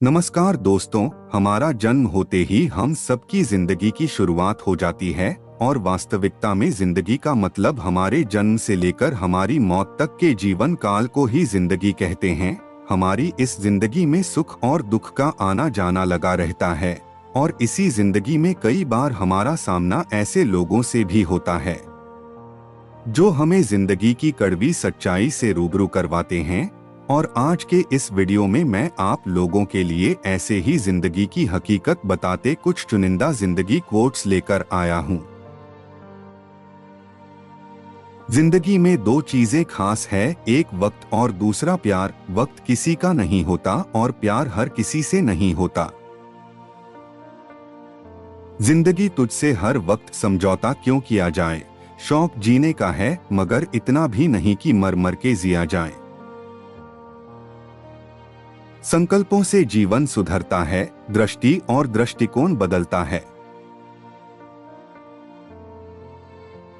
नमस्कार दोस्तों, हमारा जन्म होते ही हम सबकी जिंदगी की शुरुआत हो जाती है और वास्तविकता में जिंदगी का मतलब हमारे जन्म से लेकर हमारी मौत तक के जीवन काल को ही जिंदगी कहते हैं। हमारी इस जिंदगी में सुख और दुख का आना जाना लगा रहता है और इसी जिंदगी में कई बार हमारा सामना ऐसे लोगों से भी होता है जो हमें जिंदगी की कड़वी सच्चाई से रूबरू करवाते हैं। और आज के इस वीडियो में मैं आप लोगों के लिए ऐसे ही जिंदगी की हकीकत बताते कुछ चुनिंदा जिंदगी कोट्स लेकर आया हूं। जिंदगी में दो चीजें खास है, एक वक्त और दूसरा प्यार। वक्त किसी का नहीं होता और प्यार हर किसी से नहीं होता। जिंदगी तुझसे हर वक्त समझौता क्यों किया जाए। शौक जीने का है मगर इतना भी नहीं कि मर मर के जिया जाए। संकल्पों से जीवन सुधरता है, दृष्टि और दृष्टिकोण बदलता है।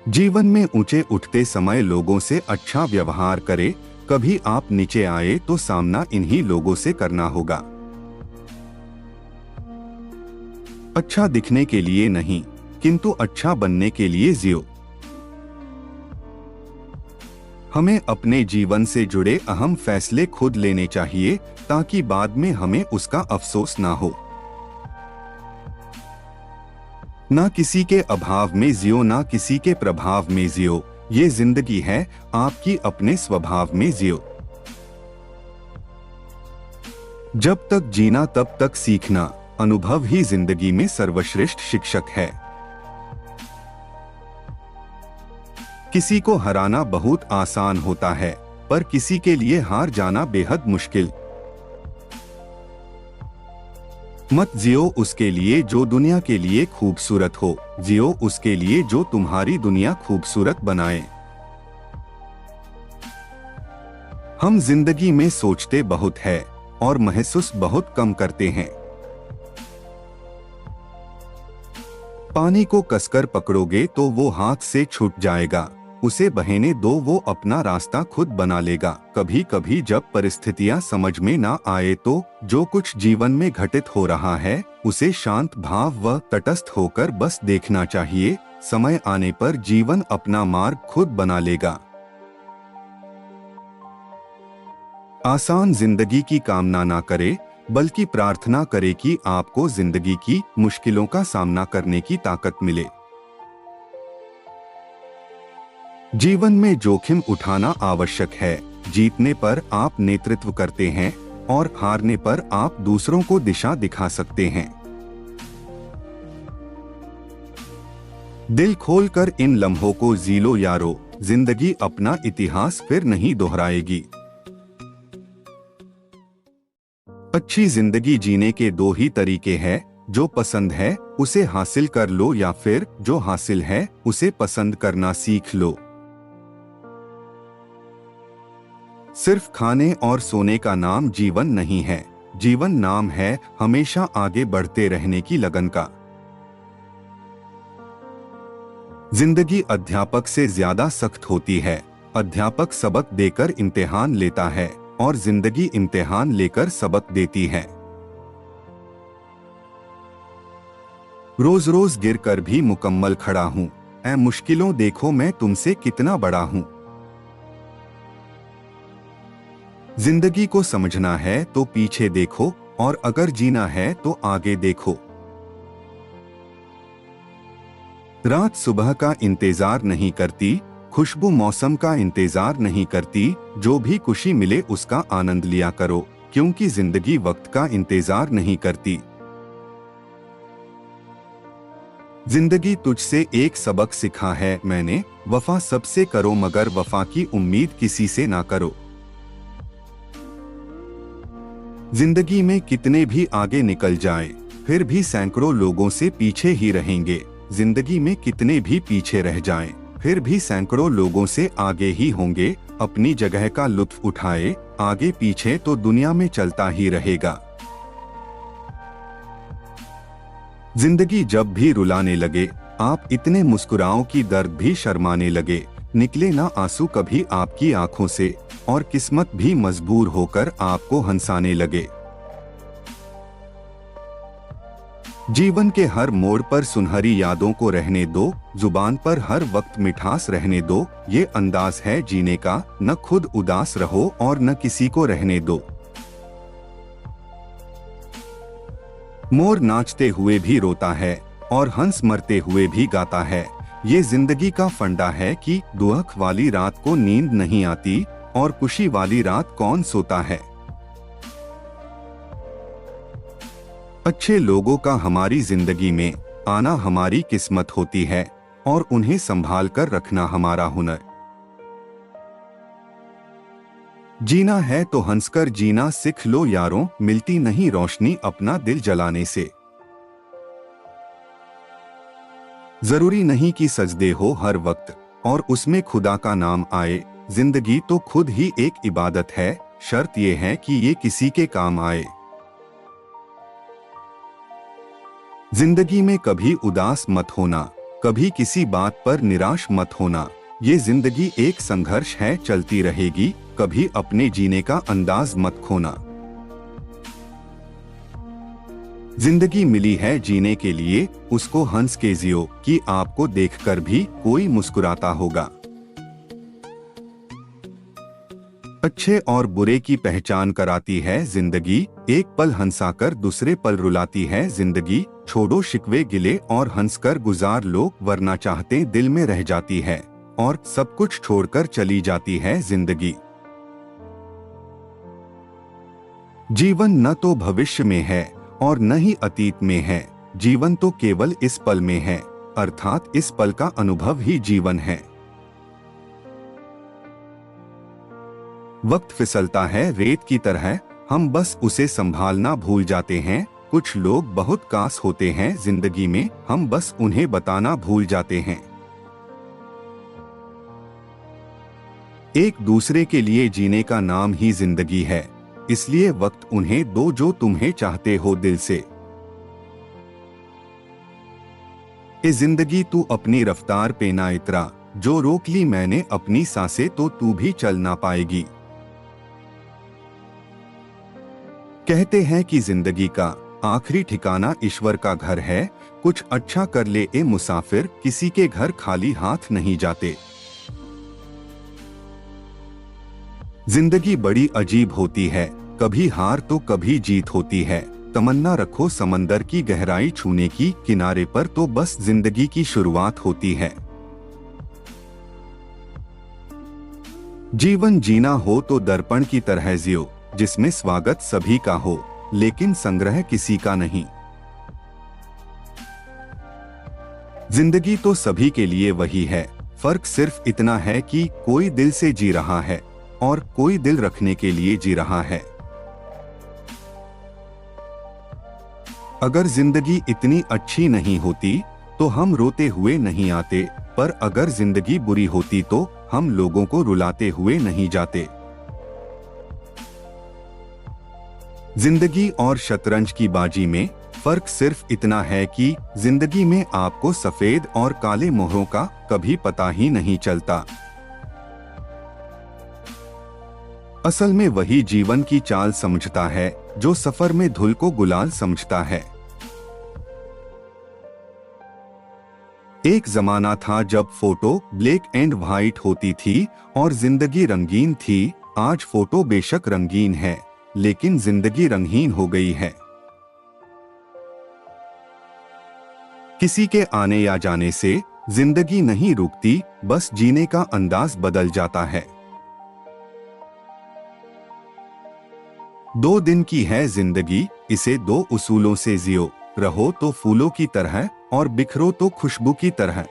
जीवन में ऊंचे उठते समय लोगों से अच्छा व्यवहार करे। कभी आप नीचे आए तो सामना इन्हीं लोगों से करना होगा। अच्छा दिखने के लिए नहीं, किंतु अच्छा बनने के लिए जियो। हमें अपने जीवन से जुड़े अहम फैसले खुद लेने चाहिए ताकि बाद में हमें उसका अफसोस ना हो। ना किसी के अभाव में जियो, ना किसी के प्रभाव में जियो। ये जिंदगी है आपकी, अपने स्वभाव में जियो। जब तक जीना तब तक सीखना, अनुभव ही जिंदगी में सर्वश्रेष्ठ शिक्षक है। किसी को हराना बहुत आसान होता है पर किसी के लिए हार जाना बेहद मुश्किल। मत जियो उसके लिए जो दुनिया के लिए खूबसूरत हो, जियो उसके लिए जो तुम्हारी दुनिया खूबसूरत बनाए। हम जिंदगी में सोचते बहुत है और महसूस बहुत कम करते हैं। पानी को कसकर पकड़ोगे तो वो हाथ से छूट जाएगा, उसे बहने दो, वो अपना रास्ता खुद बना लेगा। कभी कभी जब परिस्थितियां समझ में ना आए तो जो कुछ जीवन में घटित हो रहा है उसे शांत भाव व तटस्थ होकर बस देखना चाहिए। समय आने पर जीवन अपना मार्ग खुद बना लेगा। आसान जिंदगी की कामना ना करे बल्कि प्रार्थना करे कि आपको जिंदगी की मुश्किलों का सामना करने की ताकत मिले। जीवन में जोखिम उठाना आवश्यक है। जीतने पर आप नेतृत्व करते हैं और हारने पर आप दूसरों को दिशा दिखा सकते हैं। दिल खोलकर इन लम्हों को जी लो यारो, जिंदगी अपना इतिहास फिर नहीं दोहराएगी। अच्छी जिंदगी जीने के दो ही तरीके हैं, जो पसंद है उसे हासिल कर लो या फिर जो हासिल है उसे पसंद करना सीख लो। सिर्फ खाने और सोने का नाम जीवन नहीं है। जीवन नाम है हमेशा आगे बढ़ते रहने की लगन का। जिंदगी अध्यापक से ज्यादा सख्त होती है। अध्यापक सबक देकर इम्तिहान लेता है और जिंदगी इम्तिहान लेकर सबक देती है। रोज रोज गिर कर भी मुकम्मल खड़ा हूँ, ऐ मुश्किलों देखो मैं तुमसे कितना बड़ा हूँ। जिंदगी को समझना है तो पीछे देखो और अगर जीना है तो आगे देखो। रात सुबह का इंतजार नहीं करती, खुशबू मौसम का इंतजार नहीं करती। जो भी खुशी मिले उसका आनंद लिया करो, क्योंकि जिंदगी वक्त का इंतजार नहीं करती। जिंदगी तुझसे एक सबक सिखा है मैंने, वफा सबसे करो मगर वफा की उम्मीद किसी से ना करो। जिंदगी में कितने भी आगे निकल जाएं, फिर भी सैकड़ों लोगों से पीछे ही रहेंगे। जिंदगी में कितने भी पीछे रह जाएं, फिर भी सैकड़ों लोगों से आगे ही होंगे। अपनी जगह का लुत्फ उठाए, आगे पीछे तो दुनिया में चलता ही रहेगा। जिंदगी जब भी रुलाने लगे, आप इतने मुस्कुराओ कि दर्द भी शर्माने लगे। निकले ना आंसू कभी आपकी आंखों से और किस्मत भी मजबूर होकर आपको हंसाने लगे। जीवन के हर मोड़ पर सुनहरी यादों को रहने दो, जुबान पर हर वक्त मिठास रहने दो, ये अंदाज है जीने का, न खुद उदास रहो और न किसी को रहने दो। मोर नाचते हुए भी रोता है और हंस मरते हुए भी गाता है। ये जिंदगी का फंडा है कि दुख वाली रात को नींद नहीं आती और खुशी वाली रात कौन सोता है। अच्छे लोगों का हमारी जिंदगी में आना हमारी किस्मत होती है और उन्हें संभाल कर रखना हमारा हुनर। जीना है तो हंसकर जीना सीख लो यारों, मिलती नहीं रोशनी अपना दिल जलाने से। जरूरी नहीं कि सजदे हो हर वक्त और उसमें खुदा का नाम आए, जिंदगी तो खुद ही एक इबादत है, शर्त यह है कि ये किसी के काम आए। जिंदगी में कभी उदास मत होना, कभी किसी बात पर निराश मत होना, ये जिंदगी एक संघर्ष है, चलती रहेगी, कभी अपने जीने का अंदाज मत खोना। जिंदगी मिली है जीने के लिए, उसको हंस के जियो कि आपको देखकर भी कोई मुस्कुराता होगा। अच्छे और बुरे की पहचान कराती है जिंदगी, एक पल हंसाकर दूसरे पल रुलाती है जिंदगी। छोड़ो शिकवे गिले और हंसकर गुजार लो, वरना चाहते दिल में रह जाती है और सब कुछ छोड़कर चली जाती है जिंदगी। जीवन न तो भविष्य में है और न ही अतीत में है, जीवन तो केवल इस पल में है, अर्थात इस पल का अनुभव ही जीवन है। वक्त फिसलता है रेत की तरह, हम बस उसे संभालना भूल जाते हैं। कुछ लोग बहुत खास होते हैं जिंदगी में, हम बस उन्हें बताना भूल जाते हैं। एक दूसरे के लिए जीने का नाम ही जिंदगी है, इसलिए वक्त उन्हें दो जो तुम्हें चाहते हो दिल से। ए जिंदगी तू अपनी रफ्तार पे ना इतरा, जो रोक ली मैंने अपनी सांसें तो तू भी चल ना पाएगी। कहते हैं कि जिंदगी का आखिरी ठिकाना ईश्वर का घर है, कुछ अच्छा कर ले ए मुसाफिर, किसी के घर खाली हाथ नहीं जाते। जिंदगी बड़ी अजीब होती है, कभी हार तो कभी जीत होती है। तमन्ना रखो समंदर की गहराई छूने की, किनारे पर तो बस जिंदगी की शुरुआत होती है। जीवन जीना हो तो दर्पण की तरह जियो, जिसमें स्वागत सभी का हो लेकिन संग्रह किसी का नहीं। जिंदगी तो सभी के लिए वही है, फर्क सिर्फ इतना है कि कोई दिल से जी रहा है और कोई दिल रखने के लिए जी रहा है। अगर जिंदगी इतनी अच्छी नहीं होती तो हम रोते हुए नहीं आते, पर अगर जिंदगी बुरी होती तो हम लोगों को रुलाते हुए नहीं जाते। जिंदगी और शतरंज की बाजी में फर्क सिर्फ इतना है कि जिंदगी में आपको सफेद और काले मोहरों का कभी पता ही नहीं चलता। असल में वही जीवन की चाल समझता है जो सफर में धुल को गुलाल समझता है। एक जमाना था जब फोटो ब्लैक एंड व्हाइट होती थी और जिंदगी रंगीन थी। आज फोटो बेशक रंगीन है लेकिन जिंदगी रंगहीन हो गई है। किसी के आने या जाने से जिंदगी नहीं रुकती, बस जीने का अंदाज बदल जाता है। 2 दिन की है जिंदगी, इसे 2 उसूलों से जियो, रहो तो फूलों की तरह और बिखरो तो खुशबू की तरह।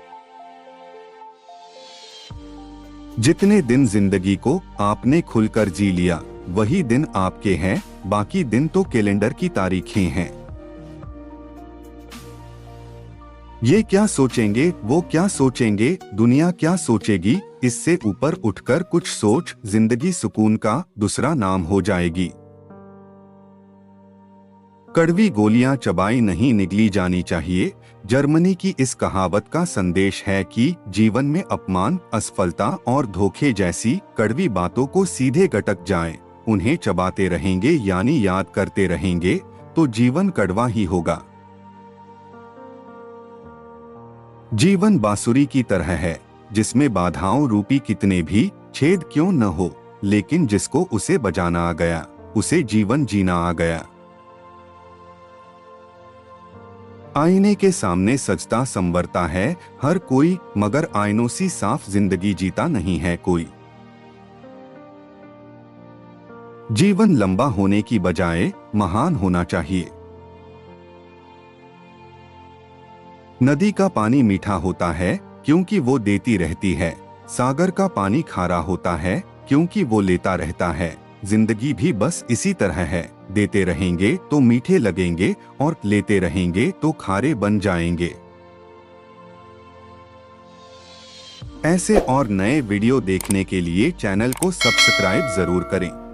जितने दिन जिंदगी को आपने खुलकर जी लिया वही दिन आपके हैं, बाकी दिन तो कैलेंडर की तारीखें हैं। ये क्या सोचेंगे, वो क्या सोचेंगे, दुनिया क्या सोचेगी, इससे ऊपर उठकर कुछ सोच, जिंदगी सुकून का दूसरा नाम हो जाएगी। कड़वी गोलियां चबाई नहीं निगली जानी चाहिए। जर्मनी की इस कहावत का संदेश है कि जीवन में अपमान, असफलता और धोखे जैसी कड़वी बातों को सीधे गटक जाएं, उन्हें चबाते रहेंगे यानी याद करते रहेंगे तो जीवन कड़वा ही होगा। जीवन बांसुरी की तरह है, जिसमें बाधाओं रूपी कितने भी छेद क्यों न हो, लेकिन जिसको उसे बजाना आ गया, उसे जीवन जीना आ गया। आईने के सामने सजता संवरता है हर कोई, मगर आईनों सी साफ जिंदगी जीता नहीं है कोई। जीवन लंबा होने की बजाय महान होना चाहिए। नदी का पानी मीठा होता है क्योंकि वो देती रहती है, सागर का पानी खारा होता है क्योंकि वो लेता रहता है। जिंदगी भी बस इसी तरह है, देते रहेंगे तो मीठे लगेंगे और लेते रहेंगे तो खारे बन जाएंगे। ऐसे और नए वीडियो देखने के लिए चैनल को सब्सक्राइब जरूर करें।